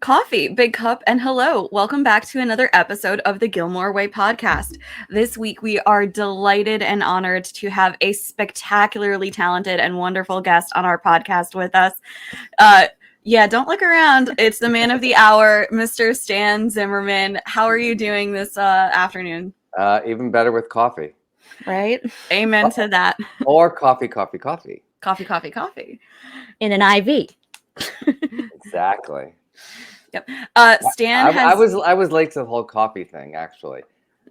Coffee, big cup, and hello. Welcome back to another episode of the Gilmore Way Podcast. This week, we are delighted and honored to have a spectacularly talented and wonderful guest on our podcast with us. Don't look around. It's the man of the hour, Mr. Stan Zimmerman. How are you doing this afternoon? Even better with coffee. Right? Amen to that. Or coffee. Coffee. In an IV. Exactly. Yep. Stan I was late to the whole coffee thing. Actually,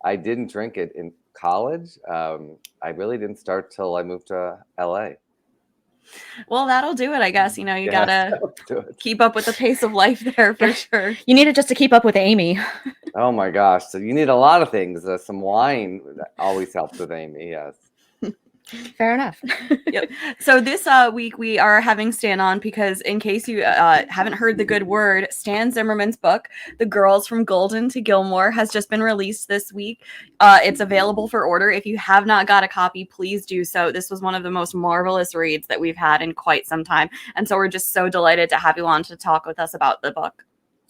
I didn't drink it in college. I really didn't start till I moved to LA. Well, that'll do it, I guess. You Yes, gotta keep up with the pace of life there for sure. You need it just to keep up with Amy. Oh my gosh! So you need a lot of things. Some wine always helps with Amy. Yes. Fair enough. Yep. So this week we are having Stan on because, in case you haven't heard the good word, Stan Zimmerman's book, The Girls from Golden to Gilmore, has just been released this week. It's available for order. If you have not got a copy, please do so. This was one of the most marvelous reads that we've had in quite some time. And so we're just so delighted to have you on to talk with us about the book.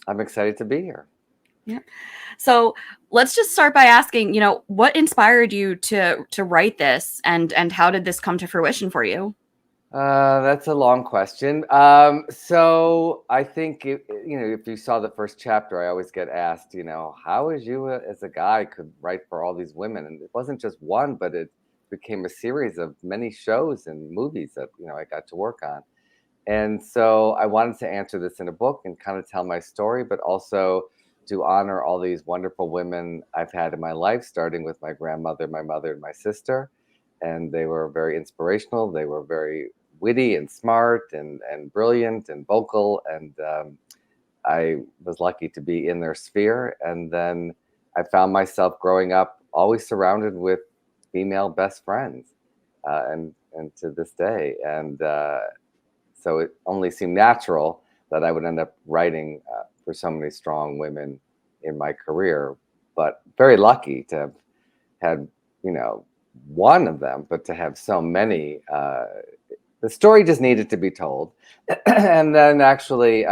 I'm excited to be here. Yeah. So let's just start by asking, what inspired you to write this, and how did this come to fruition for you? That's a long question. So I think if you saw the first chapter, I always get asked, how is you as a guy could write for all these women? And it wasn't just one, but it became a series of many shows and movies that I got to work on. And so I wanted to answer this in a book and kind of tell my story, but also to honor all these wonderful women I've had in my life, starting with my grandmother, my mother, and my sister. And they were very inspirational. They were very witty and smart and brilliant and vocal. And I was lucky to be in their sphere. And then I found myself growing up always surrounded with female best friends, and to this day. And so it only seemed natural that I would end up writing for so many strong women in my career, but very lucky to have had, one of them, but to have so many, the story just needed to be told. And then actually,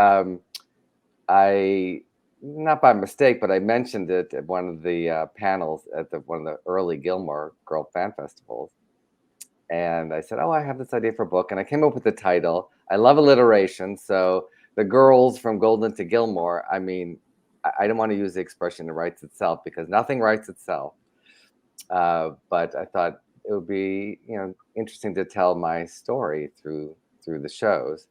I, not by mistake, but I mentioned it at one of the panels at one of the early Gilmore Girl fan festivals. And I said, I have this idea for a book. And I came up with the title. I love alliteration. So The Girls from Golden to Gilmore. I mean, I don't want to use the expression it writes itself because nothing writes itself. But I thought it would be, interesting to tell my story through the shows.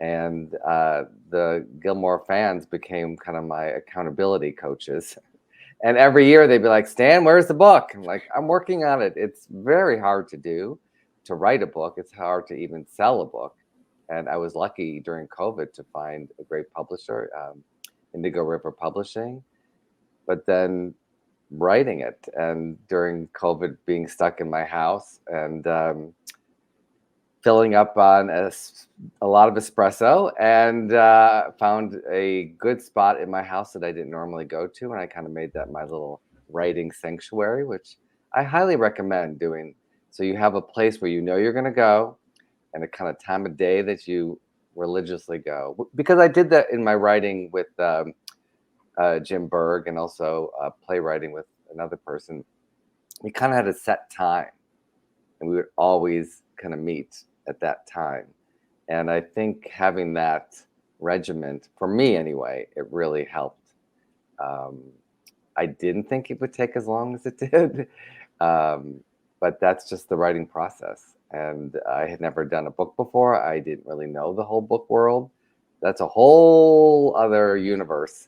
And the Gilmore fans became kind of my accountability coaches. And every year they'd be like, Stan, where's the book? I'm like, I'm working on it. It's very hard to do, to write a book. It's hard to even sell a book. And I was lucky during COVID to find a great publisher, Indigo River Publishing, but then writing it. And during COVID, being stuck in my house and filling up on a lot of espresso, and found a good spot in my house that I didn't normally go to. And I kind of made that my little writing sanctuary, which I highly recommend doing. So you have a place where you're going to go and a kind of time of day that you religiously go. Because I did that in my writing with Jim Berg and also playwriting with another person. We kind of had a set time and we would always kind of meet at that time. And I think having that regiment, for me anyway, it really helped. I didn't think it would take as long as it did, but that's just the writing process. And I had never done a book before. I didn't really know the whole book world. That's a whole other universe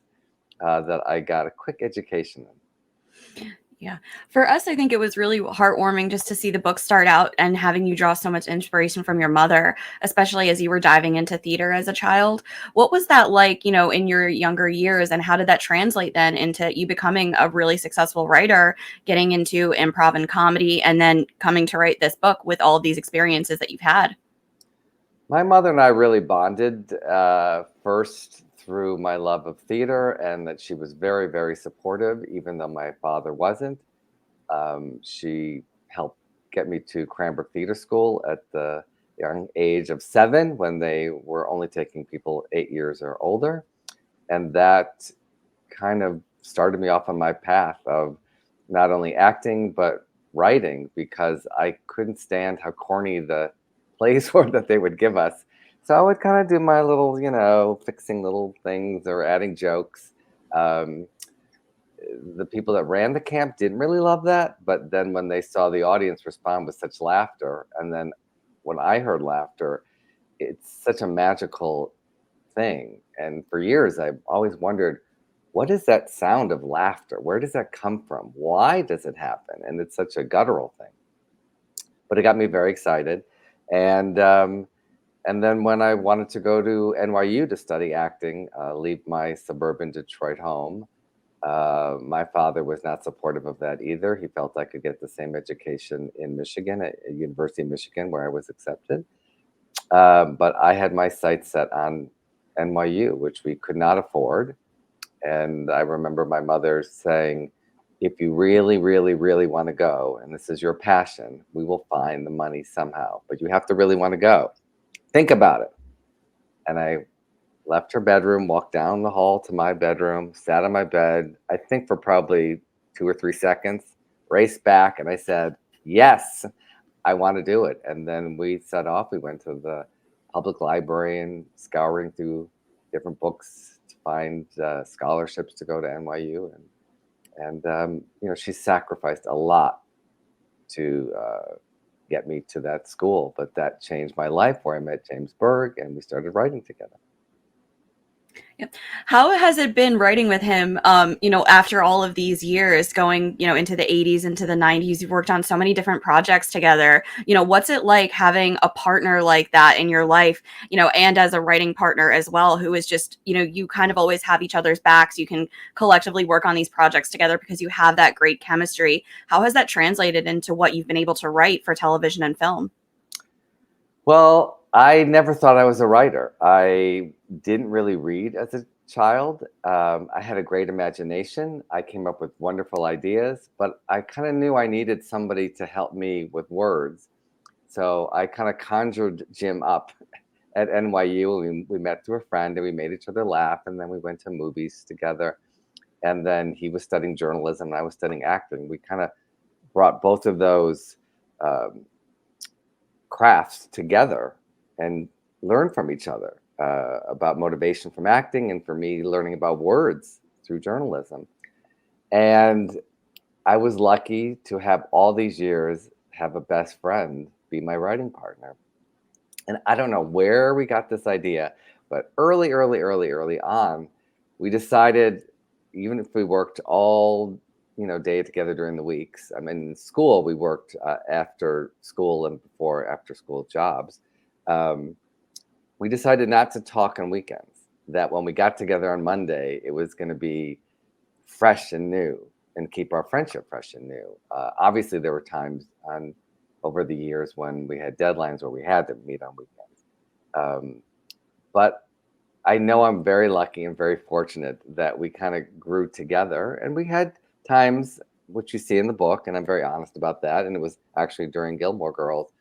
that I got a quick education in. Yeah. For us, I think it was really heartwarming just to see the book start out and having you draw so much inspiration from your mother, especially as you were diving into theater as a child. What was that like, in your younger years, and how did that translate then into you becoming a really successful writer, getting into improv and comedy, and then coming to write this book with all of these experiences that you've had? My mother and I really bonded first through my love of theater, and that she was very, very supportive, even though my father wasn't. She helped get me to Cranbrook Theater School at the young age of 7, when they were only taking people 8 years or older. And that kind of started me off on my path of not only acting, but writing, because I couldn't stand how corny the plays were that they would give us. So I would kind of do my little, fixing little things or adding jokes. Um, the people that ran the camp didn't really love that, but then when they saw the audience respond with such laughter, and then when I heard laughter, it's such a magical thing. And for years, I've always wondered, what is that sound of laughter? Where does that come from? Why does it happen? And it's such a guttural thing. But it got me very excited. And and then when I wanted to go to NYU to study acting, leave my suburban Detroit home, my father was not supportive of that either. He felt I could get the same education in Michigan, at University of Michigan, where I was accepted. But I had my sights set on NYU, which we could not afford. And I remember my mother saying, if you really, really, really want to go, and this is your passion, we will find the money somehow, but you have to really want to go. Think about it. And I left her bedroom, walked down the hall to my bedroom, sat on my bed, I think for probably 2 or 3 seconds, raced back, and I said, yes, I want to do it. And then we set off. We went to the public library and scouring through different books to find scholarships to go to NYU. And she sacrificed a lot to get me to that school, but that changed my life, where I met James Berg and we started writing together. Yep. How has it been writing with him, after all of these years, going, into the 80s, into the 90s? You've worked on so many different projects together. What's it like having a partner like that in your life, and as a writing partner as well, who is just, you kind of always have each other's backs. You can collectively work on these projects together because you have that great chemistry. How has that translated into what you've been able to write for television and film? Well, I never thought I was a writer. I didn't really read as a child. I had a great imagination. I came up with wonderful ideas, but I kind of knew I needed somebody to help me with words. So I kind of conjured Jim up at NYU. We met through a friend and we made each other laugh. And then we went to movies together. And then he was studying journalism and I was studying acting. We kind of brought both of those um, crafts together and learn from each other about motivation from acting, and for me learning about words through journalism. And I was lucky to have all these years have a best friend be my writing partner. And I don't know where we got this idea, but early on, we decided, even if we worked all day together during the weeks. I mean, in school we worked after school and before after school jobs. Um, we decided not to talk on weekends. That when we got together on Monday, it was going to be fresh and new, and keep our friendship fresh and new. Obviously, there were times over the years when we had deadlines where we had to meet on weekends. But I know I'm very lucky and very fortunate that we kind of grew together, and we had times, which you see in the book, and I'm very honest about that. And it was actually during Gilmore Girls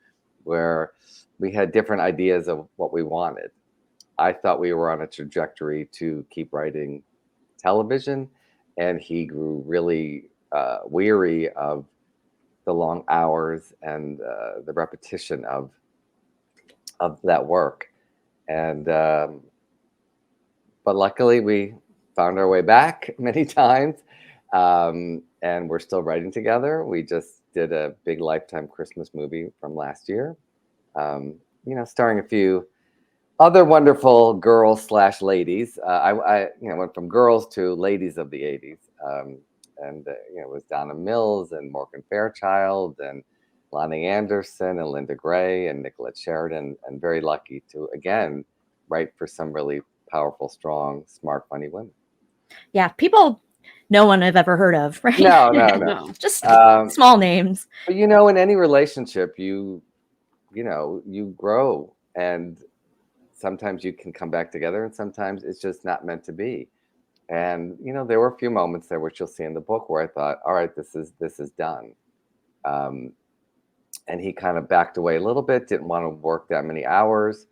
where we had different ideas of what we wanted. I thought we were on a trajectory to keep writing television, and he grew really weary of the long hours and the repetition of that work. And but luckily, we found our way back many times, and we're still writing together. We just did a big Lifetime Christmas movie from last year, starring a few other wonderful girls slash ladies. I went from girls to ladies of the 80s. And it was Donna Mills and Morgan Fairchild and Lonnie Anderson and Linda Gray and Nicolette Sheridan, and very lucky to, again, write for some really powerful, strong, smart, funny women. Yeah, people no one I've ever heard of, right? No. Just small names. But in any relationship, you grow, and sometimes you can come back together, and sometimes it's just not meant to be. And there were a few moments there, which you'll see in the book, where I thought, all right, this is done. And he kind of backed away a little bit, didn't want to work that many hours.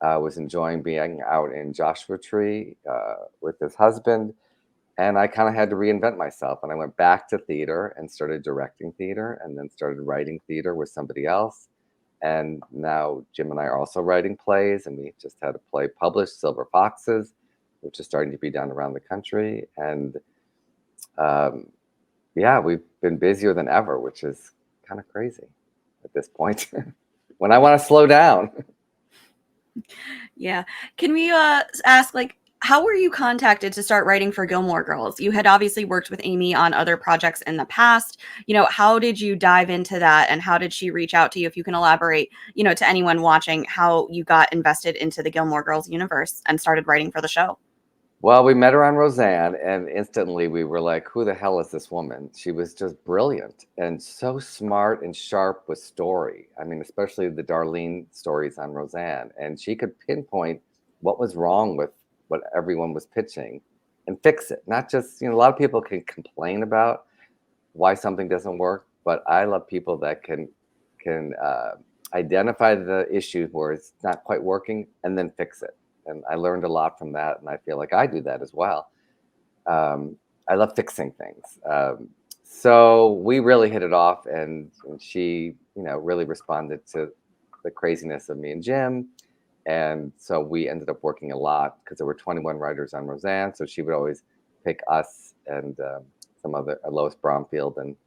was enjoying being out in Joshua Tree with his husband. And I kind of had to reinvent myself. And I went back to theater and started directing theater and then started writing theater with somebody else. And now Jim and I are also writing plays, and we just had a play published, Silver Foxes, which is starting to be done around the country. And um, yeah, we've been busier than ever, which is kind of crazy at this point when I want to slow down. Yeah. Can we ask, like, how were you contacted to start writing for Gilmore Girls? You had obviously worked with Amy on other projects in the past. How did you dive into that, and how did she reach out to you? If you can elaborate, to anyone watching, how you got invested into the Gilmore Girls universe and started writing for the show. Well, we met her on Roseanne, and instantly we were like, who the hell is this woman? She was just brilliant and so smart and sharp with story. I mean, especially the Darlene stories on Roseanne. And she could pinpoint what was wrong with what everyone was pitching and fix it. Not just, a lot of people can complain about why something doesn't work, but I love people that can identify the issue where it's not quite working and then fix it. And I learned a lot from that, and I feel like I do that as well. I love fixing things. So we really hit it off, and she, really responded to the craziness of me and Jim. And so we ended up working a lot because there were 21 writers on Roseanne. So she would always pick us and some other Lois Bromfield, and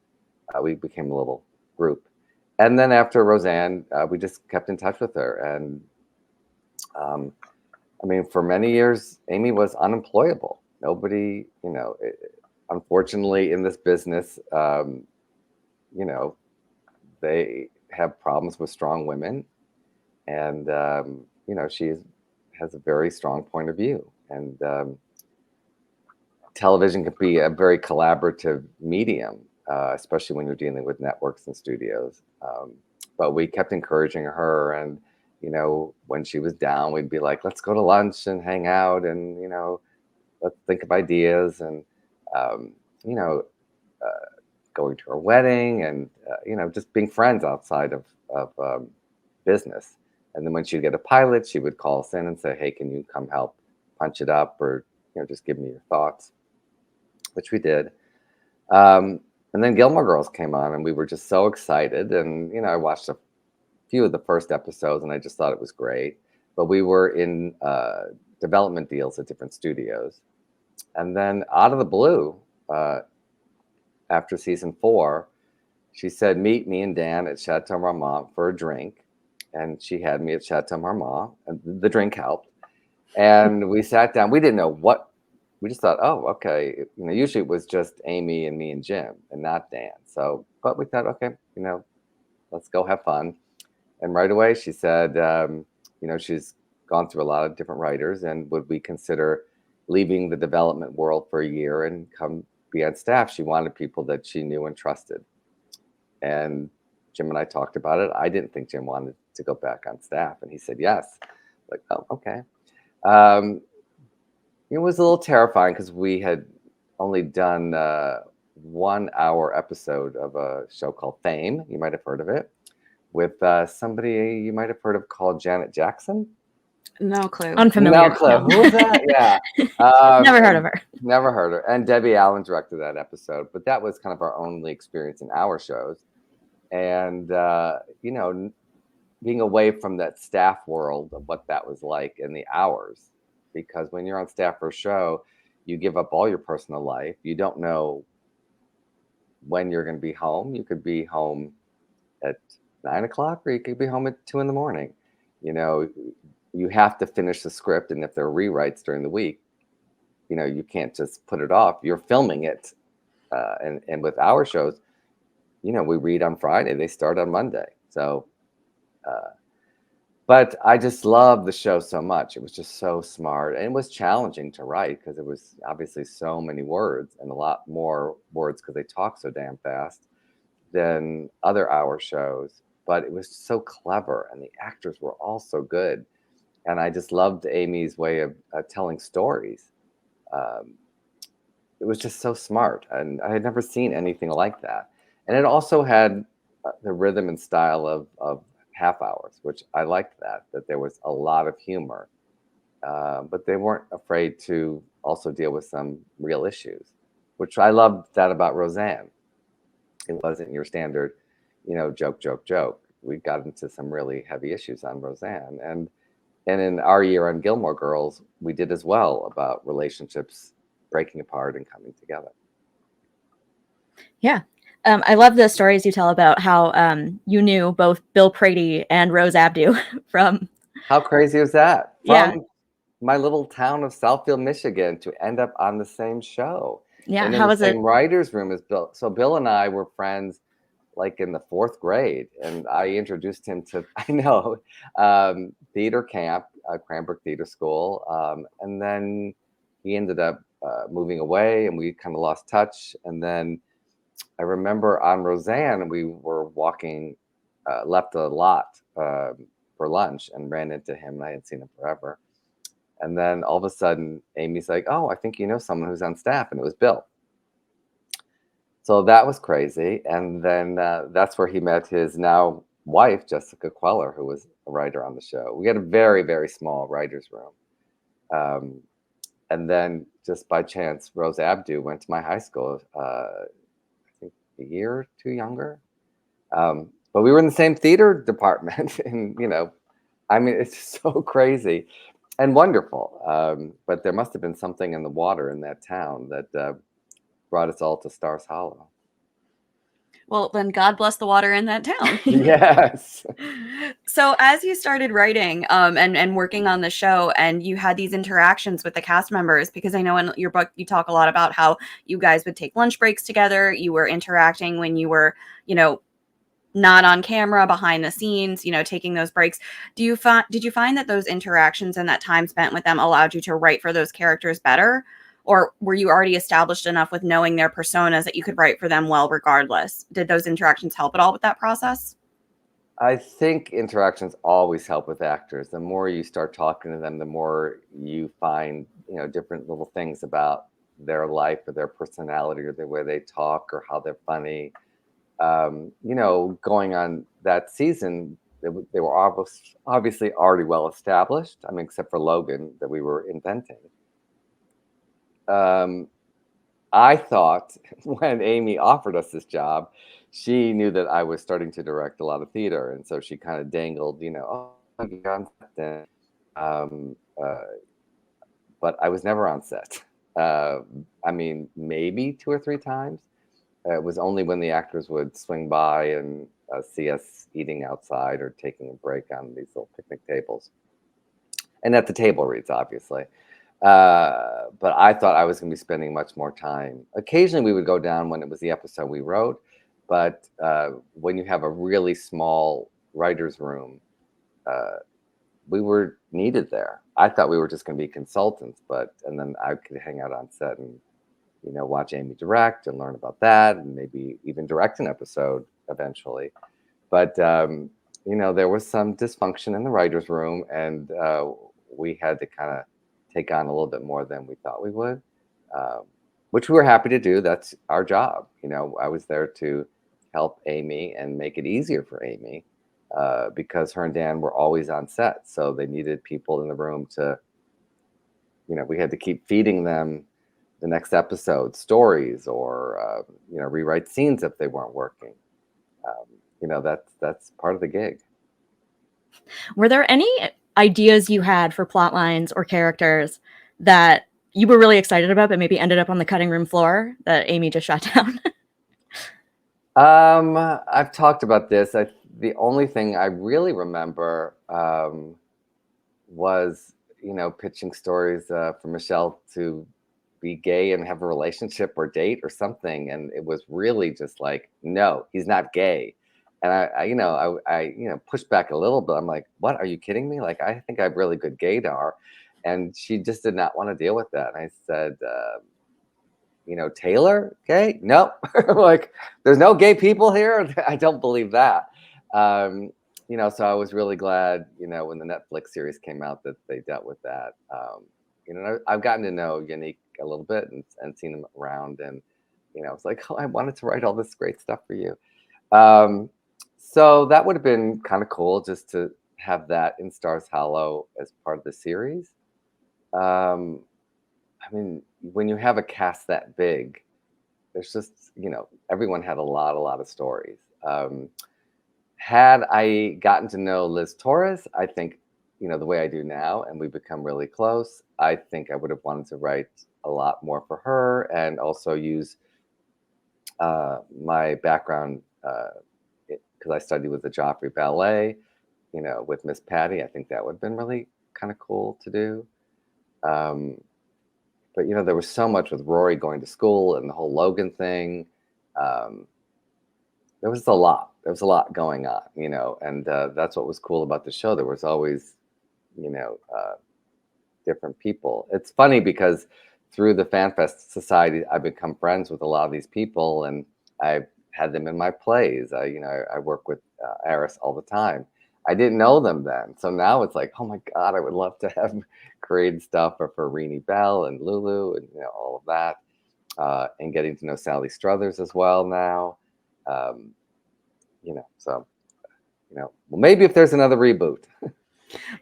we became a little group. And then after Roseanne, we just kept in touch with her. And I mean, for many years, Amy was unemployable. Nobody, unfortunately, in this business, they have problems with strong women. And, she has a very strong point of view. And television can be a very collaborative medium, especially when you're dealing with networks and studios. But we kept encouraging her, and when she was down, we'd be like, let's go to lunch and hang out, and let's think of ideas, and um, you know going to her wedding, and just being friends outside of business. And then when she'd get a pilot, she would call us in and say, hey, can you come help punch it up, or just give me your thoughts, which we did. And then Gilmore Girls came on, and we were just so excited. And I watched a few of the first episodes, and I just thought it was great. But we were in development deals at different studios, and then out of the blue, after season 4, she said, meet me and Dan at Chateau Marmont for a drink. And she had me at Chateau Marmont, and the drink helped. And we sat down. We didn't know what. We just thought, oh, okay. Usually it was just Amy and me and Jim, and not Dan. So, but we thought, okay, let's go have fun. And right away she said, she's gone through a lot of different writers, and would we consider leaving the development world for a year and come be on staff? She wanted people that she knew and trusted. And Jim and I talked about it. I didn't think Jim wanted to go back on staff, and he said yes. Like, oh, okay. It was a little terrifying because we had only done 1 hour episode of a show called Fame. You might have heard of it, with somebody you might have heard of called Janet Jackson. No clue. Unfamiliar. No clue. No. Who is that? Yeah. Never heard of her. Never heard her. And Debbie Allen directed that episode, but that was kind of our only experience in our shows. And, being away from that staff world of what that was like in the hours, because when you're on staff for a show, you give up all your personal life. You don't know when you're going to be home. You could be home at 9 o'clock, or you could be home at 2 a.m. You have to finish the script. And if there are rewrites during the week, you can't just put it off. You're filming it. And with our shows, we read on Friday, they start on Monday. So, but I just loved the show so much. It was just so smart, and it was challenging to write because it was obviously so many words, and a lot more words because they talk so damn fast than other hour shows. But it was so clever, and the actors were all so good. And I just loved Amy's way of telling stories. It was just so smart, and I had never seen anything like that. And it also had the rhythm and style of half hours, which I liked that there was a lot of humor. But they weren't afraid to also deal with some real issues, which I loved that about Roseanne. It wasn't your standard, joke. We got into some really heavy issues on Roseanne. And in our year on Gilmore Girls, we did as well about relationships breaking apart and coming together. Yeah. I love the stories you tell about how you knew both Bill Prady and Rose Abdu from. How crazy is that? Yeah. From my little town of Southfield, Michigan, to end up on the same show Yeah. and in How the was it? same writer's room as Bill. So Bill and I were friends like in the 4th grade, and I introduced him to, theater camp, Cranbrook Theater School. And then he ended up moving away, and we kind of lost touch. And then I remember on Roseanne, we were walking, left a lot for lunch and ran into him, and I hadn't seen him forever. And then all of a sudden, Amy's like, "Oh, I think you know someone who's on staff," and it was Bill. So that was crazy. And then that's where he met his now wife, Jessica Queller, who was a writer on the show. We had a very, very small writer's room. And then just by chance, Rose Abdu went to my high school, I think a year or two younger. But we were in the same theater department. And, it's so crazy and wonderful. But there must have been something in the water in that town that brought us all to Stars Hollow. Well, then God bless the water in that town. Yes. So as you started writing and working on the show, and you had these interactions with the cast members, because I know in your book you talk a lot about how you guys would take lunch breaks together, you were interacting when you were, not on camera, behind the scenes, taking those breaks. Did you find that those interactions and that time spent with them allowed you to write for those characters better? Or were you already established enough with knowing their personas that you could write for them well regardless? Did those interactions help at all with that process? I think interactions always help with actors. The more you start talking to them, the more you find, different little things about their life or their personality or the way they talk or how they're funny. Going on that season, they were obviously already well established. I mean, except for Logan that we were inventing. I thought when Amy offered us this job, she knew that I was starting to direct a lot of theater, and so she kind of dangled, oh, you're on set. But I was never on set. Maybe 2 or 3 times. It was only when the actors would swing by and see us eating outside or taking a break on these little picnic tables. And at the table reads, obviously. But I thought I was going to be spending much more time. Occasionally we would go down when it was the episode we wrote. But when you have a really small writer's room, we were needed there. I thought we were just going to be consultants, and then I could hang out on set and, watch Amy direct and learn about that and maybe even direct an episode eventually. But, there was some dysfunction in the writer's room, and we had to kind of take on a little bit more than we thought we would, which we were happy to do. That's our job. I was there to help Amy and make it easier for Amy because her and Dan were always on set. So they needed people in the room to, we had to keep feeding them the next episode stories or, rewrite scenes if they weren't working. That's part of the gig. Were there any ideas you had for plot lines or characters that you were really excited about, but maybe ended up on the cutting room floor that Amy just shot down? I've talked about this. The only thing I really remember was, pitching stories for Michelle to be gay and have a relationship or date or something. And it was really just like, no, he's not gay. And I pushed back a little bit. I'm like, what? Are you kidding me? Like, I think I have really good gaydar. And she just did not want to deal with that. And I said, Taylor gay? No, like there's no gay people here. I don't believe that. So I was really glad, when the Netflix series came out that they dealt with that. I've gotten to know Yannick a little bit and seen him around, and it's like, oh, I wanted to write all this great stuff for you. So that would have been kind of cool just to have that in Stars Hollow as part of the series. Um, I mean, when you have a cast that big, there's just, everyone had a lot of stories. Had I gotten to know Liz Torres, I think, the way I do now, and we become really close, I think I would have wanted to write a lot more for her and also use my background, because I studied with the Joffrey Ballet, with Miss Patty. I think that would have been really kind of cool to do. But there was so much with Rory going to school and the whole Logan thing. There was a lot. There was a lot going on, and that's what was cool about the show. There was always, different people. It's funny because through the FanFest Society, I've become friends with a lot of these people, and I've had them in my plays. I work with Aris all the time. I didn't know them then, so now it's like, oh my God, I would love to have created stuff for Renee Bell and Lulu and all of that, and getting to know Sally Struthers as well now. So well, maybe if there's another reboot.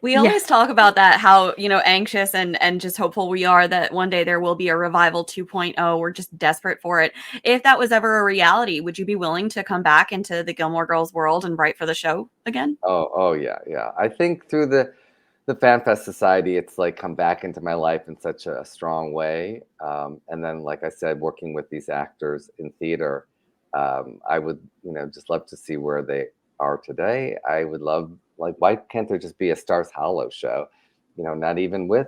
We always talk about that, how, anxious and just hopeful we are that one day there will be a revival 2.0. We're just desperate for it. If that was ever a reality, would you be willing to come back into the Gilmore Girls world and write for the show again? Oh yeah. I think through the FanFest Society, it's like come back into my life in such a strong way. And then, like I said, working with these actors in theater, I would, just love to see where they are today. I would love, like, why can't there just be a Stars Hollow show? Not even with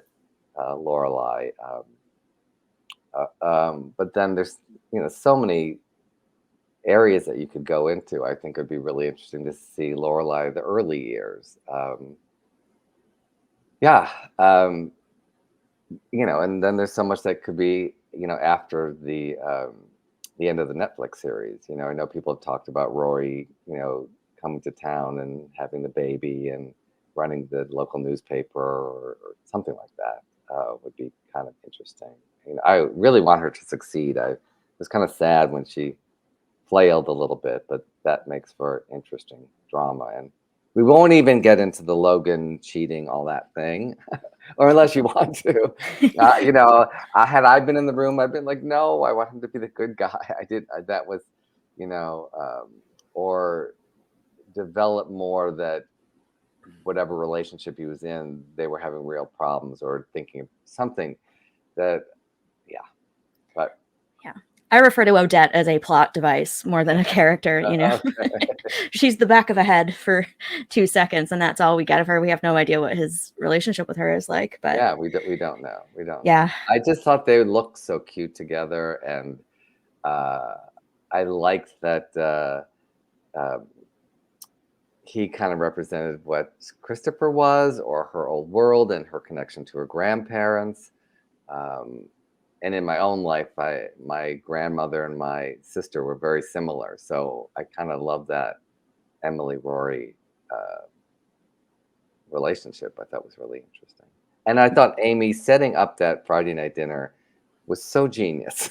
Lorelai. But then there's, so many areas that you could go into. I think it'd be really interesting to see Lorelai the early years. And then there's so much that could be, after the end of the Netflix series. I know people have talked about Rory, coming to town and having the baby and running the local newspaper or something like that. Would be kind of interesting. I really want her to succeed. I was kind of sad when she flailed a little bit, but that makes for interesting drama. And we won't even get into the Logan cheating, all that thing, or unless you want to. Had I been in the room, I'd been like, no, I want him to be the good guy. That was, or develop more that whatever relationship he was in, they were having real problems or thinking of something that, but. Yeah. I refer to Odette as a plot device more than a character, Okay. She's the back of a head for 2 seconds, and that's all we get of her. We have no idea what his relationship with her is like, but yeah, we don't know. We don't. Yeah. I just thought they would look so cute together, and I liked that he kind of represented what Christopher was, or her old world, and her connection to her grandparents. And in my own life, my grandmother and my sister were very similar. So I kind of love that Emily Rory relationship. I thought was really interesting. And I thought Amy setting up that Friday night dinner was so genius.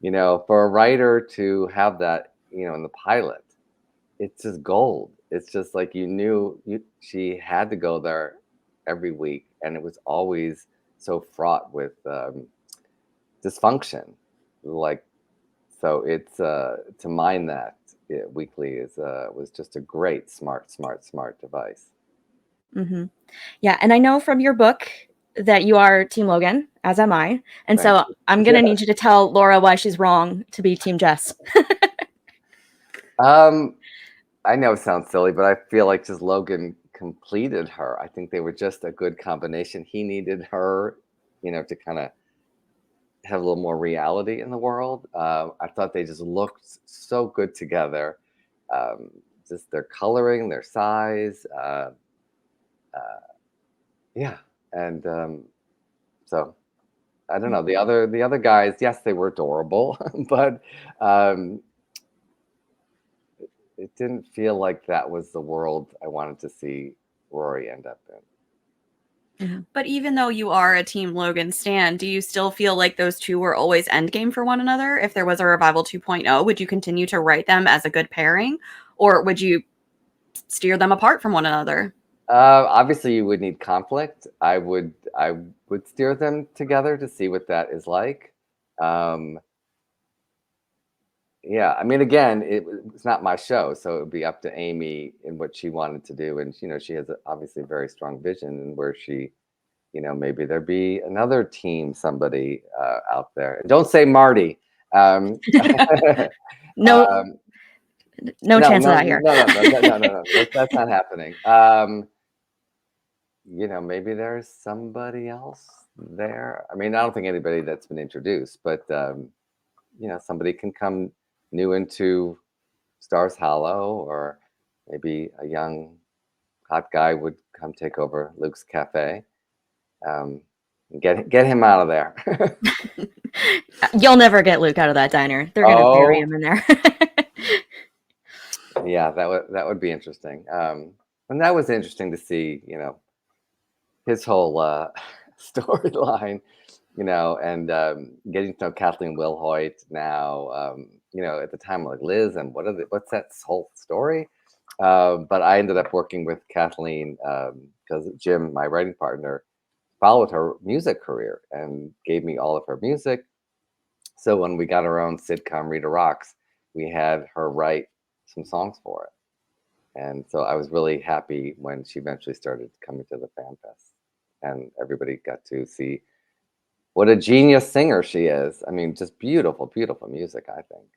For a writer to have that, in the pilot, it's just gold. It's just like she had to go there every week. And it was always so fraught with dysfunction, so it's to mine that weekly was just a great smart device. Mm-hmm. Yeah, and I know from your book that you are Team Logan, as am I, and so I'm gonna need you to tell Laura why she's wrong to be Team Jess. I know it sounds silly, but I feel like just Logan completed her. I think they were just a good combination. He needed her, to kind of have a little more reality in the world. I thought they just looked so good together. Just their coloring, their size. And so I don't know. The other guys, yes, they were adorable, but it didn't feel like that was the world I wanted to see Rory end up in. But even though you are a Team Logan stan, do you still feel like those two were always endgame for one another? If there was a Revival 2.0, would you continue to write them as a good pairing? Or would you steer them apart from one another? Obviously, you would need conflict. I would steer them together to see what that is like. Um, yeah, I mean, again, it's not my show, so it would be up to Amy and what she wanted to do. And she has obviously a very strong vision, and where she, maybe there'd be another team, somebody out there. And don't say Marty. Um, No, um, no no, chance of no, that here. no, no, no, no, no, no, no. That's not happening. Maybe there's somebody else there. I mean, I don't think anybody that's been introduced, but somebody can come new into Stars Hollow, or maybe a young hot guy would come take over Luke's cafe. And get him out of there. You'll never get Luke out of that diner. They're gonna bury Oh, him in there. yeah, that would be interesting. And that was interesting to see, his whole storyline, and getting to know Kathleen Wilhoit now. At the time, like, Liz, and what's that whole story? But I ended up working with Kathleen because Jim, my writing partner, followed her music career and gave me all of her music. So when we got our own sitcom, Rita Rocks, we had her write some songs for it. And so I was really happy when she eventually started coming to the Fan Fest, and everybody got to see what a genius singer she is. I mean, just beautiful, beautiful music, I think.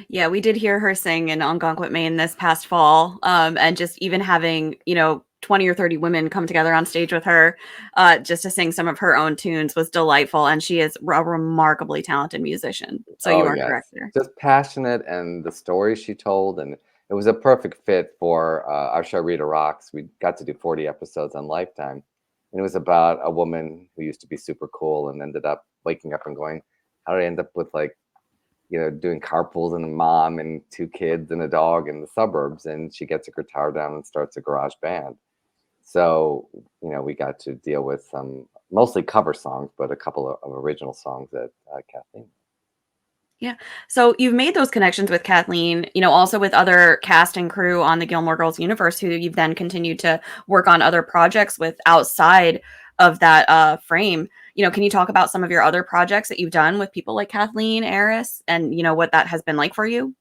Yeah, we did hear her sing in Algonquin, Maine this past fall. And just even having, 20 or 30 women come together on stage with her just to sing some of her own tunes was delightful. And she is a remarkably talented musician. So you Oh, are yes. correct there. Just passionate, and the stories she told. And it was a perfect fit for our show, Rita Rocks. We got to do 40 episodes on Lifetime. And it was about a woman who used to be super cool and ended up waking up and going, how did I end up with, like, doing carpools, and a mom and two kids and a dog in the suburbs? And she gets a guitar down and starts a garage band. So, we got to deal with some mostly cover songs, but a couple of original songs that Kathleen. Yeah. So you've made those connections with Kathleen, also with other cast and crew on the Gilmore Girls universe who you've then continued to work on other projects with outside of that frame. Can you talk about some of your other projects that you've done with people like Kathleen, Eris, and what that has been like for you?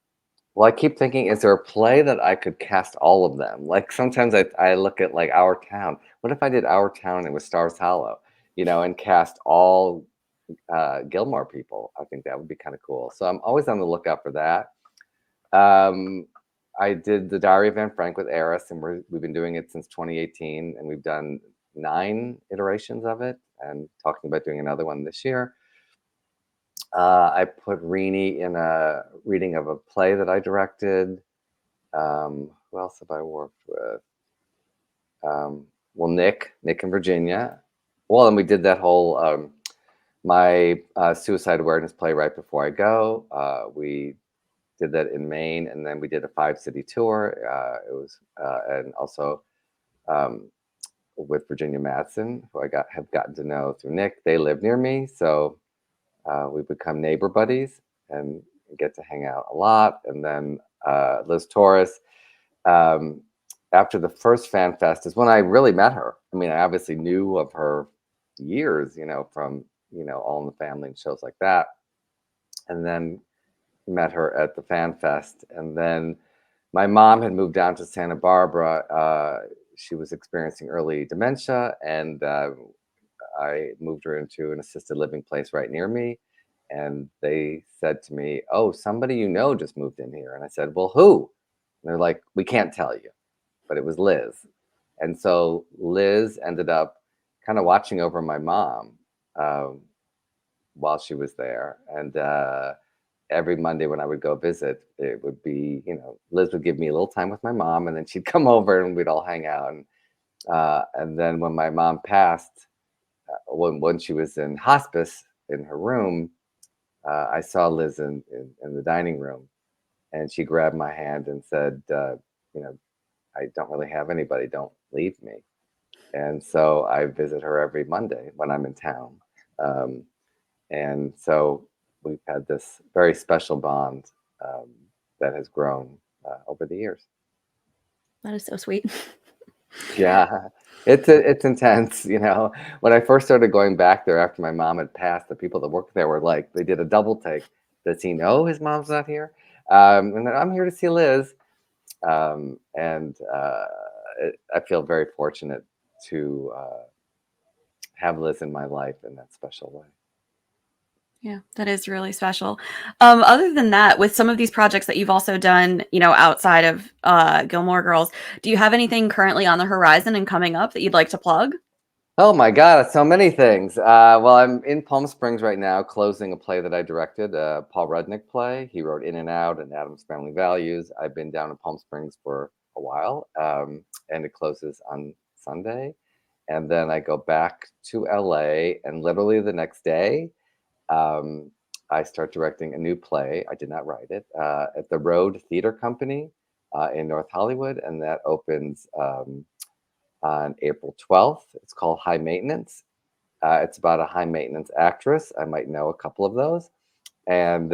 Well, I keep thinking, is there a play that I could cast all of them? Like, sometimes I look at, like, Our Town. What if I did Our Town and it was Stars Hollow, and cast all Gilmore people? I think that would be kind of cool. So I'm always on the lookout for that. Um, I did the Diary of Anne Frank with Eris, and we've been doing it since 2018, and we've done 9 iterations of it, and talking about doing another one this year. I put Renee in a reading of a play that I directed. Who else have I worked with? Well, Nick in Virginia. Well, and we did that whole my suicide awareness play, Right Before I Go. We did that in Maine, and then we did a 5-city tour. It was and also um, with Virginia Madsen, who have gotten to know through Nick. They live near me, so we become neighbor buddies and get to hang out a lot. And then Liz Torres, um, after the first Fan Fest, is when I really met her. I mean, I obviously knew of her years, from All in the Family and shows like that, and then met her at the Fan Fest. And then my mom had moved down to Santa Barbara. She was experiencing early dementia, and I moved her into an assisted living place right near me. And they said to me, "Oh, somebody just moved in here." And I said, "Well, who?" And they're like, "We can't tell you." But it was Liz. And so Liz ended up kind of watching over my mom um, while she was there. And every Monday when I would go visit, it would be, Liz would give me a little time with my mom, and then she'd come over and we'd all hang out. And then when my mom passed, when she was in hospice in her room, I saw Liz in the dining room, and she grabbed my hand and said, I don't really have anybody. Don't leave me. And so I visit her every Monday when I'm in town. Um, and so we've had this very special bond that has grown over the years. That is so sweet. Yeah, it's intense, you know. When I first started going back there after my mom had passed, the people that worked there were like, they did a double take. Does he know his mom's not here? And then I'm here to see Liz. And I feel very fortunate to have Liz in my life in that special way. Yeah, that is really special. Other than that, with some of these projects that you've also done, outside of Gilmore Girls, do you have anything currently on the horizon and coming up that you'd like to plug? Oh my God, so many things. Well, I'm in Palm Springs right now, closing a play that I directed, a Paul Rudnick play. He wrote In and Out and Adam's Family Values. I've been down in Palm Springs for a while, and it closes on Sunday. And then I go back to LA, and literally the next day, um, I start directing a new play. I did not write it, at the Road Theater Company in North Hollywood, and that opens on April 12th. It's called High Maintenance. It's about a high maintenance actress. I might know a couple of those. And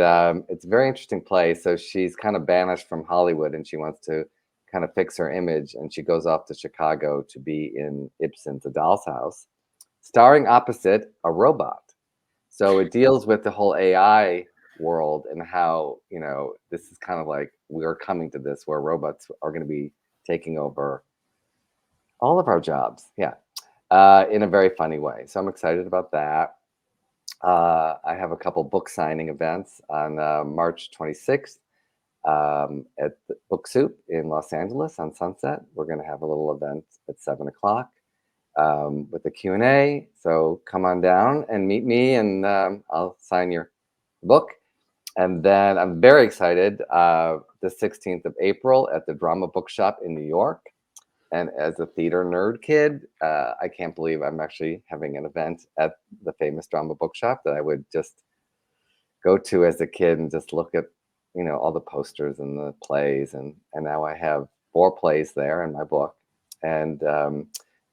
it's a very interesting play. So she's kind of banished from Hollywood and she wants to kind of fix her image. And she goes off to Chicago to be in Ibsen's A Doll's House, starring opposite a robot. So it deals with the whole AI world and how, this is kind of like we're coming to this where robots are going to be taking over all of our jobs. Yeah. In a very funny way. So I'm excited about that. I have a couple book signing events on March 26th at the Book Soup in Los Angeles on Sunset. We're going to have a little event at 7 o'clock with a Q&A. So come on down and meet me, and I'll sign your book. And then I'm very excited, the 16th of April at the Drama Bookshop in New York. And as a theater nerd kid, I can't believe I'm actually having an event at the famous Drama Bookshop that I would just go to as a kid and just look at, all the posters and the plays. And now I have 4 plays there in my book, and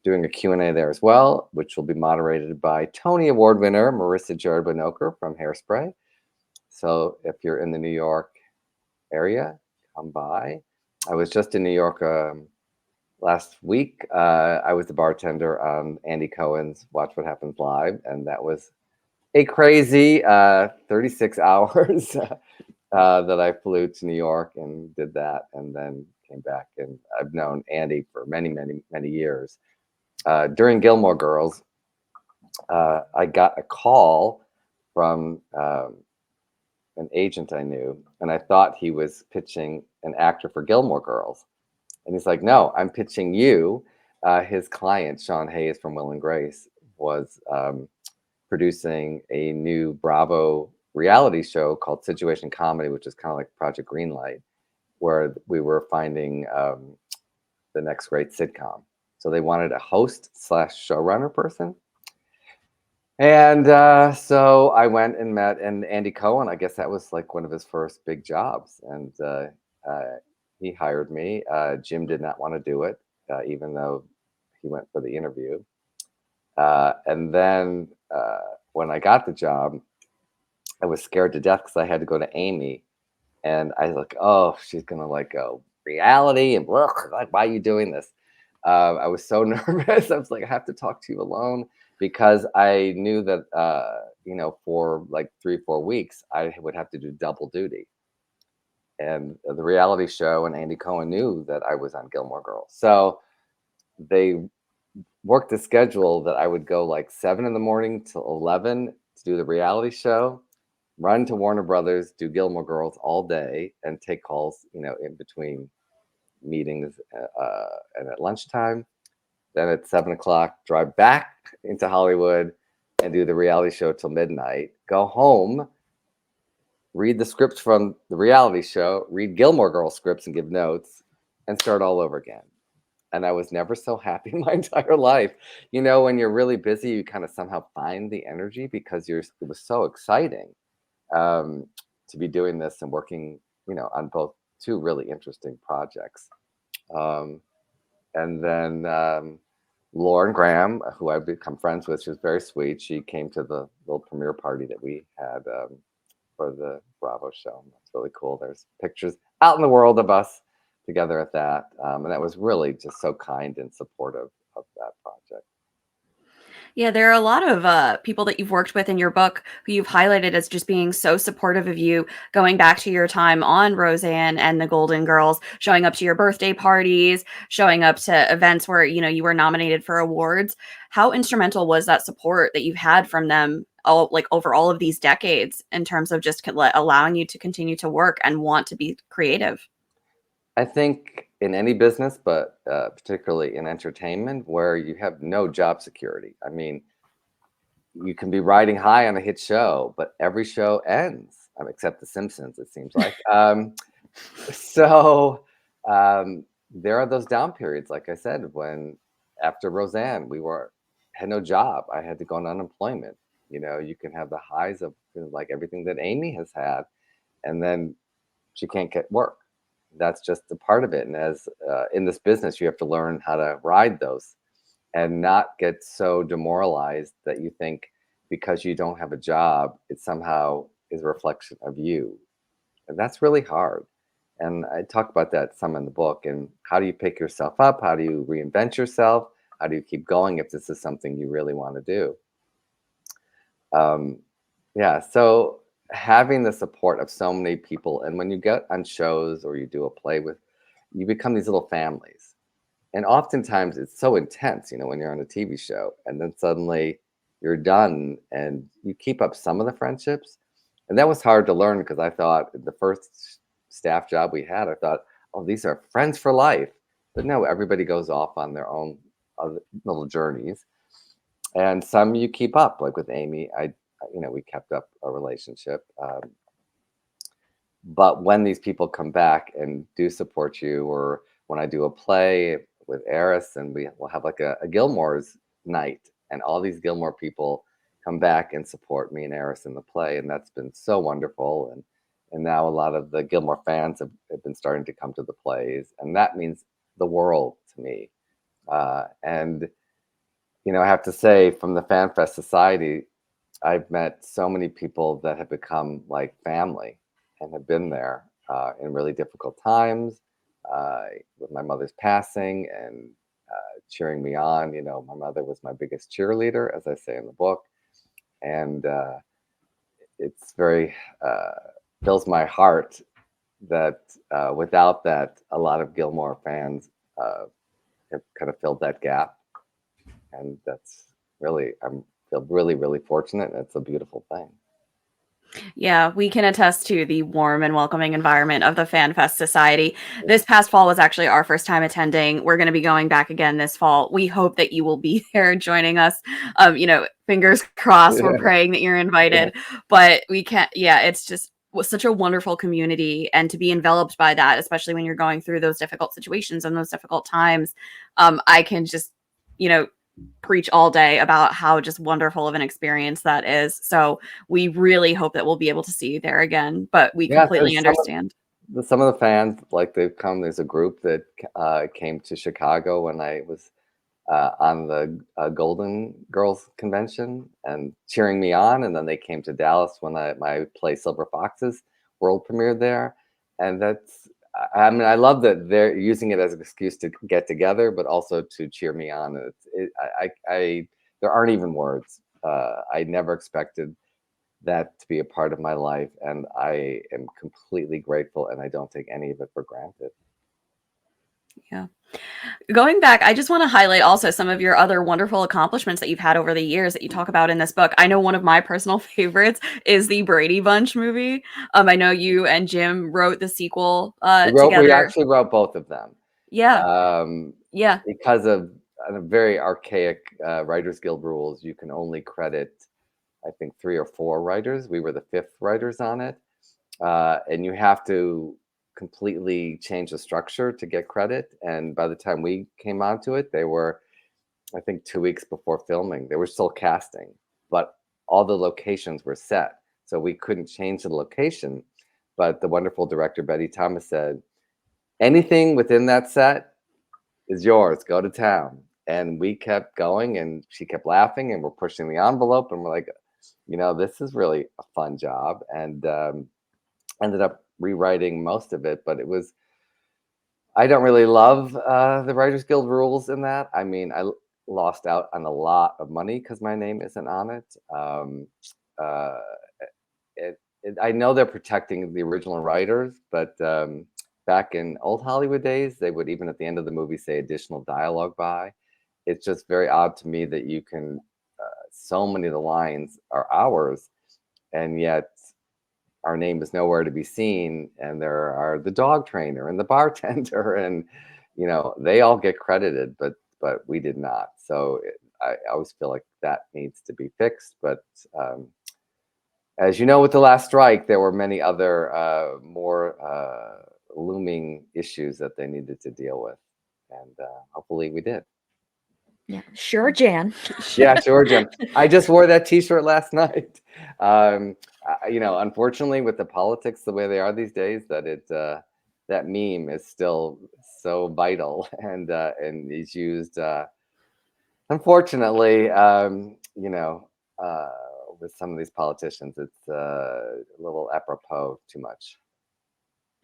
doing a Q&A there as well, which will be moderated by Tony Award winner Marissa Jared Binokur from Hairspray. So if you're in the New York area, come by. I was just in New York last week. I was the bartender on Andy Cohen's Watch What Happens Live, and that was a crazy 36 hours that I flew to New York and did that, and then came back. And I've known Andy for many, many, many years. During Gilmore Girls, I got a call from an agent I knew, and I thought he was pitching an actor for Gilmore Girls. And he's like, no, I'm pitching you. His client, Sean Hayes from Will and Grace, was producing a new Bravo reality show called Situation Comedy, which is kind of like Project Greenlight, where we were finding the next great sitcom. So they wanted a host / showrunner person. And so I went and met and Andy Cohen. I guess that was like one of his first big jobs. And he hired me. Jim did not want to do it, even though he went for the interview. And then when I got the job, I was scared to death because I had to go to Amy. And I was like, oh, she's going to like go reality and blah, like, why are you doing this? I was so nervous. I was like, I have to talk to you alone, because I knew that, for like 3-4 weeks, I would have to do double duty. And the reality show and Andy Cohen knew that I was on Gilmore Girls. So they worked the schedule that I would go like 7 in the morning till 11 to do the reality show, run to Warner Brothers, do Gilmore Girls all day, and take calls, in between meetings and at lunchtime. Then at 7 o'clock, drive back into Hollywood and do the reality show till midnight. Go home, read the scripts from the reality show, read Gilmore Girls scripts and give notes, and start all over again. And I was never so happy in my entire life. When you're really busy, you kind of somehow find the energy because it was so exciting to be doing this and working, on both 2 really interesting projects. And then Lauren Graham, who I've become friends with, she was very sweet. She came to the little premiere party that we had for the Bravo show. That's really cool. There's pictures out in the world of us together at that. And that was really just so kind and supportive of that project. Yeah, there are a lot of people that you've worked with in your book who you've highlighted as just being so supportive of you, going back to your time on Roseanne and the Golden Girls, showing up to your birthday parties, showing up to events where, you were nominated for awards. How instrumental was that support that you've had from them all, like over all of these decades, in terms of just allowing you to continue to work and want to be creative? I think in any business, but particularly in entertainment, where you have no job security. I mean, you can be riding high on a hit show, but every show ends, except The Simpsons, it seems like. So there are those down periods, like I said, when after Roseanne, had no job. I had to go on unemployment. You can have the highs of like everything that Amy has had, and then she can't get work. That's just a part of it. And as in this business, you have to learn how to ride those and not get so demoralized that you think because you don't have a job, it somehow is a reflection of you. And that's really hard. And I talk about that some in the book. And how do you pick yourself up? How do you reinvent yourself? How do you keep going if this is something you really want to do? Yeah, so having the support of so many people, and when you get on shows or you do a play with, you become these little families. And oftentimes it's so intense, when you're on a TV show, and then suddenly you're done and you keep up some of the friendships. And that was hard to learn because I thought the first staff job we had, I thought, oh, these are friends for life. But no, everybody goes off on their own other little journeys. And some you keep up, like with Amy, we kept up a relationship. But when these people come back and do support you, or when I do a play with Eris and we will have like a Gilmore's night, and all these Gilmore people come back and support me and Eris in the play, and that's been so wonderful. And now a lot of the Gilmore fans have been starting to come to the plays, and that means the world to me. And I have to say, from the FanFest Society, I've met so many people that have become like family and have been there in really difficult times, with my mother's passing and cheering me on. My mother was my biggest cheerleader, as I say in the book. And it's very, fills my heart that without that, a lot of Gilmore fans have kind of filled that gap. And that's really, feel really, really fortunate. And it's a beautiful thing. Yeah, we can attest to the warm and welcoming environment of the FanFest Society. This past fall was actually our first time attending. We're going to be going back again this fall. We hope that you will be there joining us. Fingers crossed. We're praying that you're invited, but we can't. Yeah, it's just was such a wonderful community, and to be enveloped by that, especially when you're going through those difficult situations and those difficult times. I can just, preach all day about how just wonderful of an experience that is. So we really hope that we'll be able to see you there again, but we completely understand. Some of the fans, like they've come, there's a group that came to Chicago when I was on the Golden Girls convention and cheering me on. And then they came to Dallas when my play Silver Foxes world premiered there. And I love that they're using it as an excuse to get together, but also to cheer me on. There aren't even words. I never expected that to be a part of my life, and I am completely grateful, and I don't take any of it for granted. Yeah. Going back, I just want to highlight also some of your other wonderful accomplishments that you've had over the years that you talk about in this book. I know one of my personal favorites is the Brady Bunch movie. I know you and Jim wrote the sequel together. We actually wrote both of them. Yeah. Yeah. Because of very archaic Writers Guild rules, you can only credit, I think, 3 or 4 writers. We were the 5th writers on it. And you have to completely change the structure to get credit. And by the time we came onto it, they were, I think, 2 weeks before filming. They were still casting, but all the locations were set. So we couldn't change the location. But the wonderful director, Betty Thomas, said, anything within that set is yours. Go to town. And we kept going, and she kept laughing, and we're pushing the envelope, and we're like, this is really a fun job. And ended up rewriting most of it, but it was I don't really love the Writers Guild rules in that. I mean, lost out on a lot of money because my name isn't on it. Uh, I know they're protecting the original writers, but back in old Hollywood days, they would even at the end of the movie say additional dialogue by. It's just very odd to me that you can, so many of the lines are ours, and yet our name is nowhere to be seen. And there are the dog trainer and the bartender, and they all get credited, but we did not. So I always feel like that needs to be fixed. But as you know, with the last strike, there were many other more looming issues that they needed to deal with, and hopefully we did. Yeah, sure, Jan. Yeah, sure, Jim. I just wore that T-shirt last night. Unfortunately, with the politics the way they are these days, that meme is still so vital and is used. Unfortunately, with some of these politicians, it's a little apropos too much.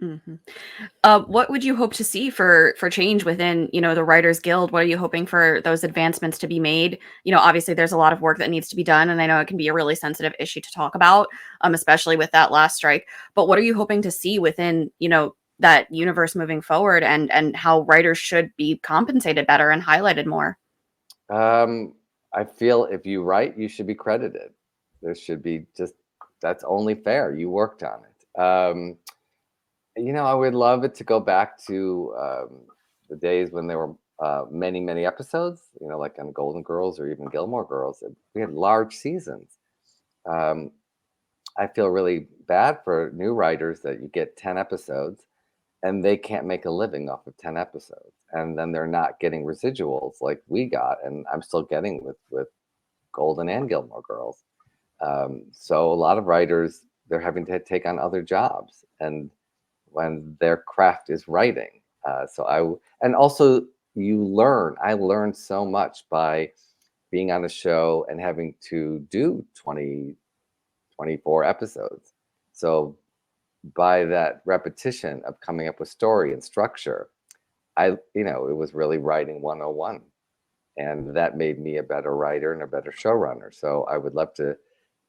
Mm-hmm. What would you hope to see for change within, the Writers Guild? What are you hoping for those advancements to be made? Obviously there's a lot of work that needs to be done, and I know it can be a really sensitive issue to talk about, especially with that last strike. But what are you hoping to see within, that universe moving forward, and how writers should be compensated better and highlighted more? I feel if you write, you should be credited. There should be that's only fair. You worked on it. I would love it to go back to the days when there were many, many episodes, like on Golden Girls or even Gilmore Girls. We had large seasons. I feel really bad for new writers that you get 10 episodes and they can't make a living off of 10 episodes. And then they're not getting residuals like we got. And I'm still getting with Golden and Gilmore Girls. So a lot of writers, they're having to take on other jobs. And when their craft is writing. And also I learned so much by being on a show and having to do 20, 24 episodes. So by that repetition of coming up with story and structure, it was really writing 101. And that made me a better writer and a better showrunner. So I would love to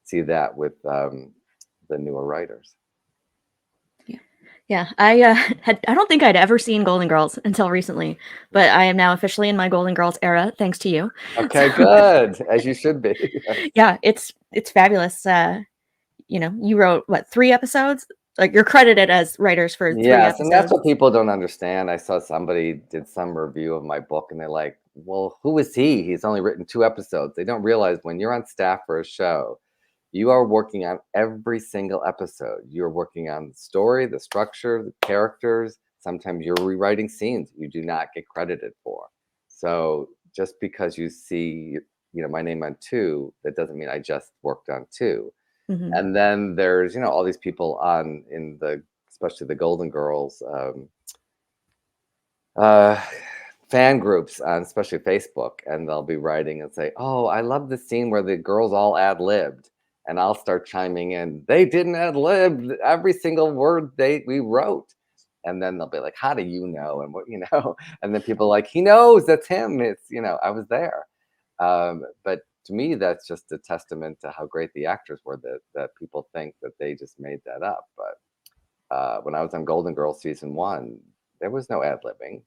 see that with the newer writers. Yeah, I don't think I'd ever seen Golden Girls until recently, but I am now officially in my Golden Girls era, thanks to you. Okay, good, as you should be. Yeah, it's fabulous. You wrote 3 episodes? Like, you're credited as writers for 3 Yes, episodes. and that's what people don't understand. I saw somebody did some review of my book, and they're like, "Well, who is he? He's only written 2 episodes." They don't realize when you're on staff for a show, you are working on every single episode. You're working on the story, the structure, the characters. Sometimes you're rewriting scenes you do not get credited for. So just because you see, my name on 2, that doesn't mean I just worked on 2. Mm-hmm. And then there's, all these people especially the Golden Girls fan groups on especially Facebook, and they'll be writing and say, "Oh, I love the scene where the girls all ad-libbed." And I'll start chiming in, "They didn't ad-lib every single word we wrote." And then they'll be like, "How do you know?" And what, and then people are like, "He knows, that's him." It's, I was there. But to me, that's just a testament to how great the actors were, that people think that they just made that up. But when I was on Golden Girls season 1, there was no ad-libbing.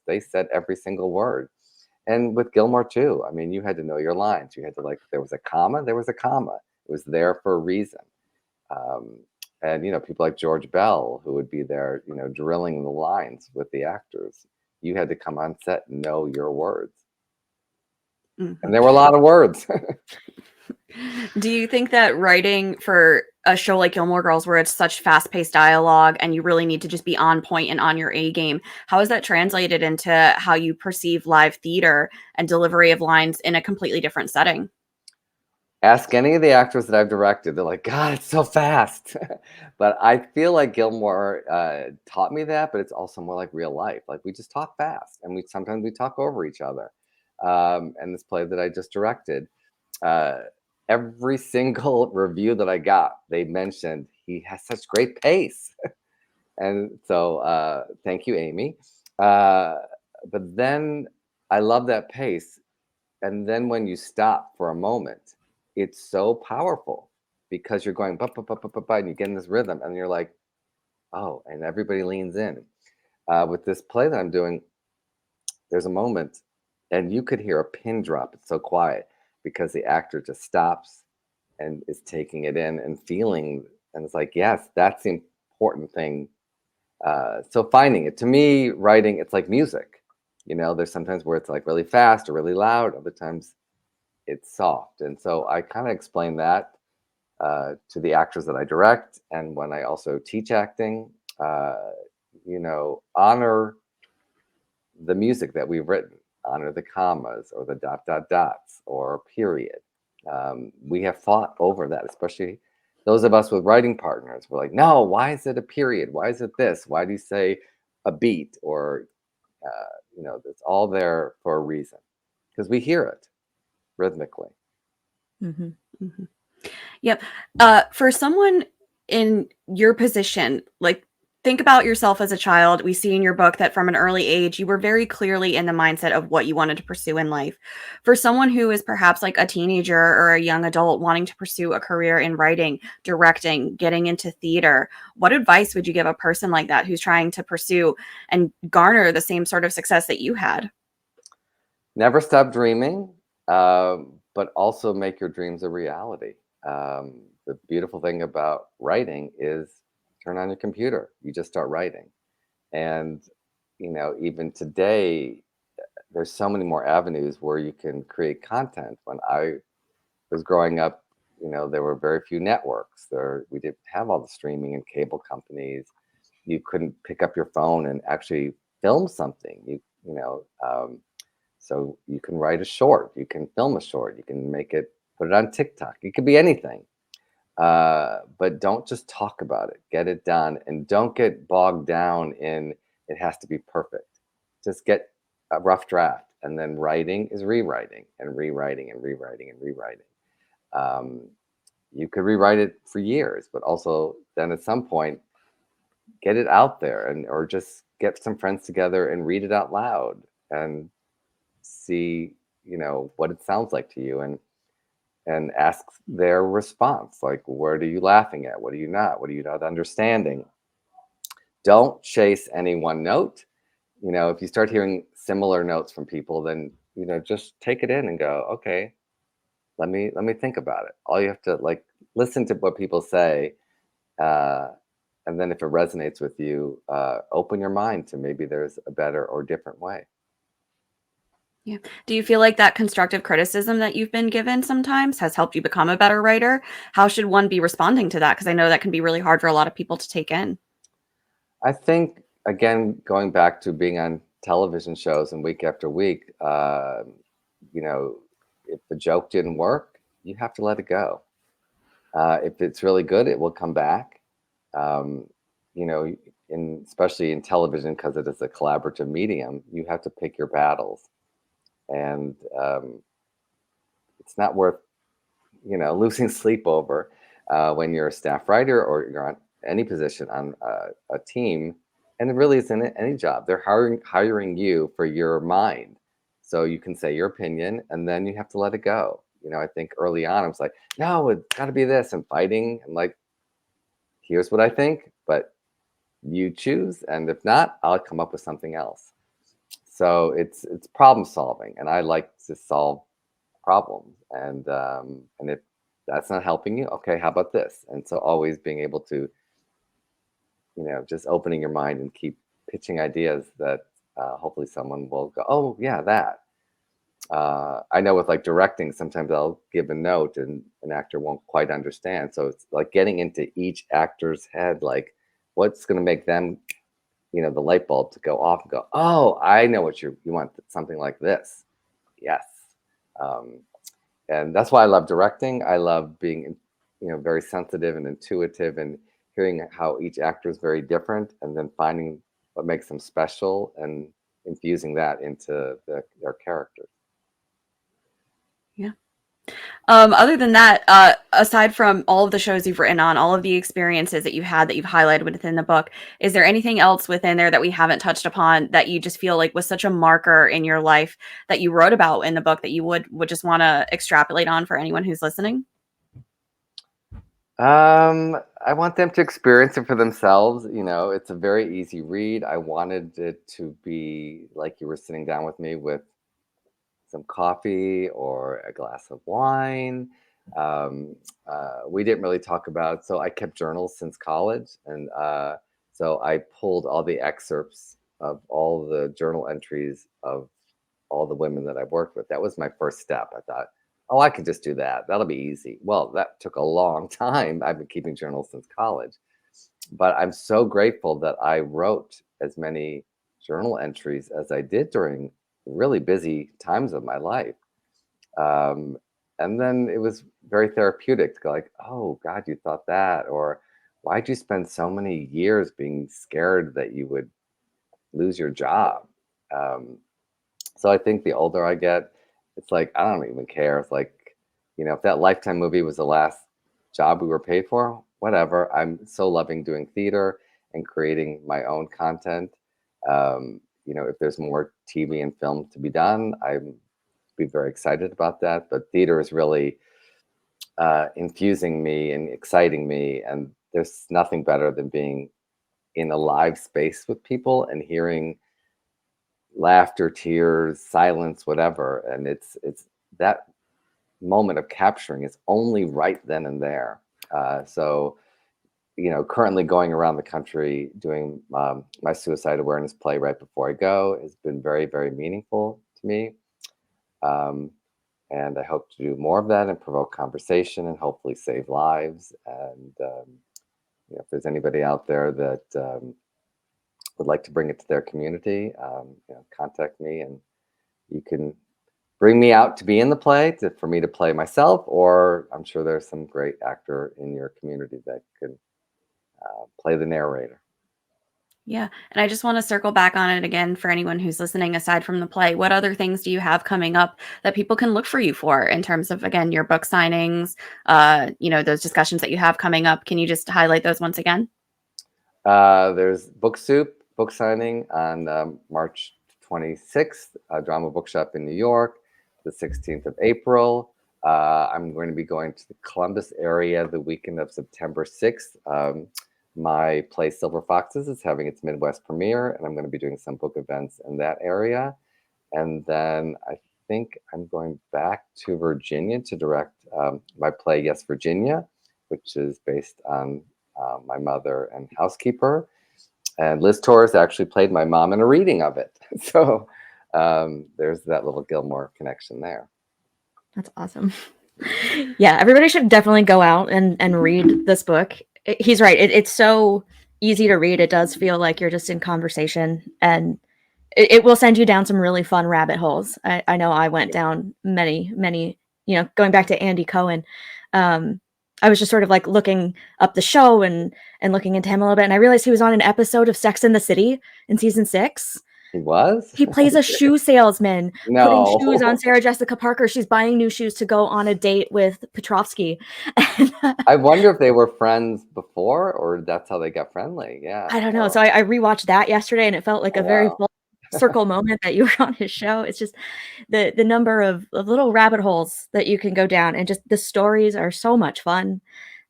They said every single word. And with Gilmore too, I mean, you had to know your lines. You had to, there was a comma, there was a comma. It was there for a reason. And people like George Bell, who would be there, drilling the lines with the actors. You had to come on set and know your words. Mm-hmm. And there were a lot of words. Do you think that writing for a show like Gilmore Girls, where it's such fast-paced dialogue and you really need to just be on point and on your A game, how is that translated into how you perceive live theater and delivery of lines in a completely different setting? Ask any of the actors that I've directed. They're like, "God, it's so fast." But I feel like Gilmore taught me that, but it's also more like real life. Like, we just talk fast, and sometimes we talk over each other. And this play that I just directed, every single review that I got, they mentioned he has such great pace. And so thank you, Amy. But then I love that pace. And then when you stop for a moment, it's so powerful because you're going, ba, ba, ba, ba, ba, ba, and you get in this rhythm and you're like, oh, and everybody leans in. With this play that I'm doing, there's a moment and you could hear a pin drop. It's so quiet because the actor just stops and is taking it in and feeling. And it's like, yes, that's the important thing. So finding it, to me, writing, it's like music. There's sometimes where it's like really fast or really loud. Other times it's soft. And so I kind of explain that to the actors that I direct. And when I also teach acting, honor the music that we've written, honor the commas or the dot, dot, dots or period. We have fought over that, especially those of us with writing partners. We're like, no, why is it a period? Why is it this? Why do you say a beat? Or, it's all there for a reason because we hear it rhythmically. Mm-hmm. Mm-hmm. Yep. For someone in your position, like think about yourself as a child. We see in your book that from an early age, you were very clearly in the mindset of what you wanted to pursue in life. For someone who is perhaps like a teenager or a young adult wanting to pursue a career in writing, directing, getting into theater, what advice would you give a person like that who's trying to pursue and garner the same sort of success that you had? Never stop dreaming, but also make your dreams a reality. The beautiful thing about writing is turn on your computer. You just start writing. And, even today, there's so many more avenues where you can create content. When I was growing up, there were very few networks. We didn't have all the streaming and cable companies. You couldn't pick up your phone and actually film something. So you can write a short, you can film a short, you can put it on TikTok. It could be anything. But don't just talk about it. Get it done, and don't get bogged down in it has to be perfect. Just get a rough draft, and then writing is rewriting and rewriting and rewriting and rewriting. Um, you could rewrite it for years, but also then at some point get it out there, or just get some friends together and read it out loud and see what it sounds like to you, and ask their response, like, what are you laughing at, what are you not understanding. Don't chase any one note. If you start hearing similar notes from people, then just take it in and go, okay, let me think about it. All you have to, like, listen to what people say, uh, and then if it resonates with you, open your mind to maybe there's a better or different way. Yeah. Do you feel like that constructive criticism that you've been given sometimes has helped you become a better writer? How should one be responding to that? Because I know that can be really hard for a lot of people to take in. I think, again, going back to being on television shows and week after week, if the joke didn't work, you have to let it go. If it's really good, it will come back. Um, especially in television, because it is a collaborative medium, you have to pick your battles, and it's not worth losing sleep over when you're a staff writer or you're on any position on a team. And it really isn't any job. They're hiring you for your mind. So you can say your opinion and then you have to let it go. I think early on I was like, no, it's got to be this, and fighting. And like, here's what I think, but you choose. And if not, I'll come up with something else. So it's problem solving. And I like to solve problems, and if that's not helping you, okay, how about this? And so always being able to just opening your mind and keep pitching ideas that hopefully someone will go, oh yeah, that. I know with like directing, sometimes I'll give a note and an actor won't quite understand, so it's like getting into each actor's head, like what's going to make them the light bulb to go off and go, oh, I know what you want, something like this. Yes. um, and that's why I love directing. I love being, very sensitive and intuitive, and hearing how each actor is very different, and then finding what makes them special and infusing that into their characters. Yeah. Other than that, aside from all of the shows you've written on, all of the experiences that you've had that you've highlighted within the book, is there anything else within there that we haven't touched upon that you just feel like was such a marker in your life that you wrote about in the book that you would just want to extrapolate on for anyone who's listening? I want them to experience it for themselves. It's a very easy read. I wanted it to be like you were sitting down with me with some coffee or a glass of wine. We didn't really talk about, so I kept journals since college. And so I pulled all the excerpts of all the journal entries of all the women that I've worked with. That was my first step. I thought, oh, I could just do that. That'll be easy. Well, that took a long time. I've been keeping journals since college. But I'm so grateful that I wrote as many journal entries as I did during really busy times of my life. Um, and then it was very therapeutic to go like, oh God, you thought that, or why'd you spend so many years being scared that you would lose your job? Um, so I think the older I get, it's like, I don't even care. It's like, if that Lifetime movie was the last job we were paid for, whatever. I'm so loving doing theater and creating my own content. If there's more TV and film to be done, I'm be very excited about that. But theater is really infusing me and exciting me. And there's nothing better than being in a live space with people and hearing laughter, tears, silence, whatever. And it's that moment of capturing is only right then and there. So currently going around the country doing my suicide awareness play right before I go has been very, very meaningful to me. And I hope to do more of that and provoke conversation and hopefully save lives. And if there's anybody out there that would like to bring it to their community, contact me, and you can bring me out to be in the play for me to play myself, or I'm sure there's some great actor in your community that can play the narrator. Yeah. And I just want to circle back on it again for anyone who's listening. Aside from the play, what other things do you have coming up that people can look for you for in terms of, again, your book signings, those discussions that you have coming up? Can you just highlight those once again? There's Book Soup book signing on March 26th, Drama Bookshop in New York, the 16th of April. I'm going to be going to the Columbus area the weekend of September 6th. My play Silver Foxes is having its Midwest premiere, and I'm going to be doing some book events in that area. And then I think I'm going back to Virginia to direct my play Yes, Virginia, which is based on my mother and housekeeper. And Liz Torres actually played my mom in a reading of it. So there's that little Gilmore connection there. That's awesome. Yeah, everybody should definitely go out and read this book. He's right. It's so easy to read. It does feel like you're just in conversation, and it will send you down some really fun rabbit holes. I know I went down many, going back to Andy Cohen. I was just sort of like looking up the show and looking into him a little bit. And I realized he was on an episode of Sex and the City in season 6. He was? He plays a shoe salesman, No. putting shoes on Sarah Jessica Parker. She's buying new shoes to go on a date with Petrovsky. I wonder if they were friends before, or that's how they got friendly. Yeah. I don't know. So I rewatched that yesterday, and it felt like a very wow. full circle moment that you were on his show. It's just the number of little rabbit holes that you can go down, and just the stories are so much fun.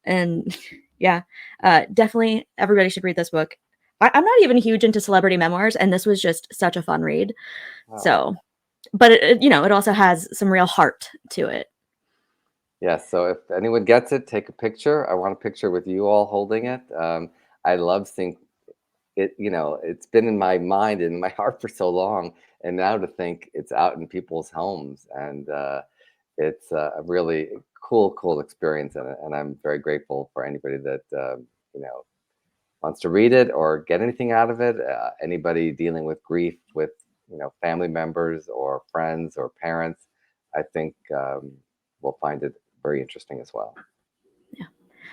And yeah, definitely everybody should read this book. I'm not even huge into celebrity memoirs, and this was just such a fun read. Wow. So, but it also has some real heart to it. Yeah. So if anyone gets it, take a picture. I want a picture with you all holding it. I love seeing it. It's been in my mind and my heart for so long, and now to think it's out in people's homes, and it's a really cool experience, and I'm very grateful for anybody that wants to read it or get anything out of it. Anybody dealing with grief with family members or friends or parents, I think will find it very interesting as well. Yeah.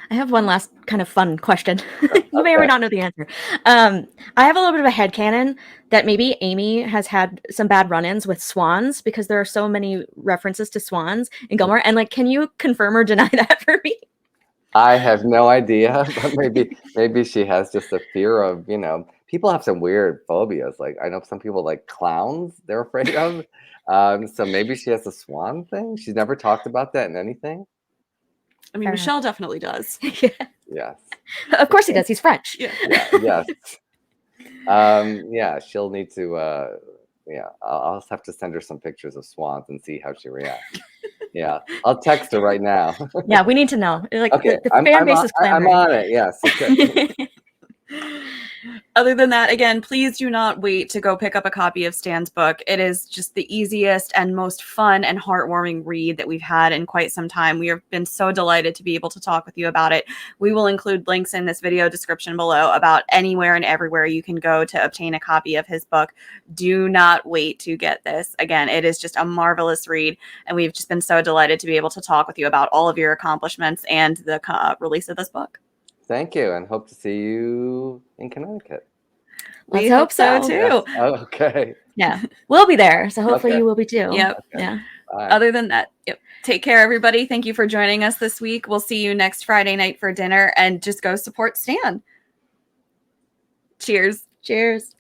I have one last kind of fun question. You may or may not know the answer. I have a little bit of a headcanon that maybe Amy has had some bad run-ins with swans because there are so many references to swans in Gilmore. And like, can you confirm or deny that for me? I have no idea, but maybe she has just a fear of, people have some weird phobias. Like I know some people like clowns they're afraid of. So maybe she has a swan thing. She's never talked about that in anything. I mean, Michelle definitely does. Yeah. Yes. Of course he does. He's French. Yeah. Yes. Yeah, she'll need to, I'll just have to send her some pictures of swans and see how she reacts. Yeah, I'll text her right now. Yeah, we need to know. Like Okay, the fan base is clamoring. I'm on it. Yes. Okay. Other than that, again, please do not wait to go pick up a copy of Stan's book. It is just the easiest and most fun and heartwarming read that we've had in quite some time. We have been so delighted to be able to talk with you about it. We will include links in this video description below about anywhere and everywhere you can go to obtain a copy of his book. Do not wait to get this. Again, it is just a marvelous read, and we've just been so delighted to be able to talk with you about all of your accomplishments and the release of this book. Thank you, and hope to see you in Connecticut. We hope so too. Yes. Oh, okay. Yeah, we'll be there. So hopefully Okay. you will be too. Yep. Okay. Yeah. Bye. Other than that, take care, everybody. Thank you for joining us this week. We'll see you next Friday night for dinner, and just go support Stan. Cheers. Cheers.